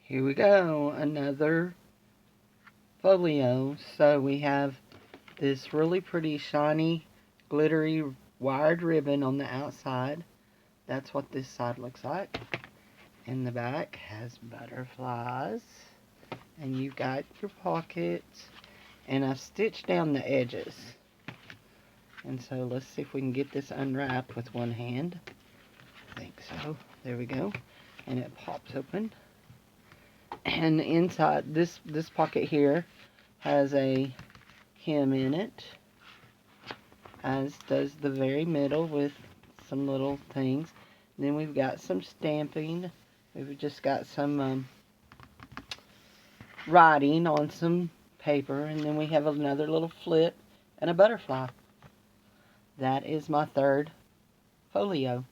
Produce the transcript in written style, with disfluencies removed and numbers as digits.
Here we go, another folio. So we have this really pretty shiny glittery wired ribbon on the outside. That's what this side looks like. And the back has butterflies. And you've got your pockets. And I've stitched down the edges. And so let's see if we can get this unwrapped with one hand. I think so. There we go. And it pops open. And inside this pocket here has a hem in it, as does the very middle with some little things. Then we've got some stamping. We've just got some writing on some paper, and then we have another little flip and a butterfly. That is my third folio.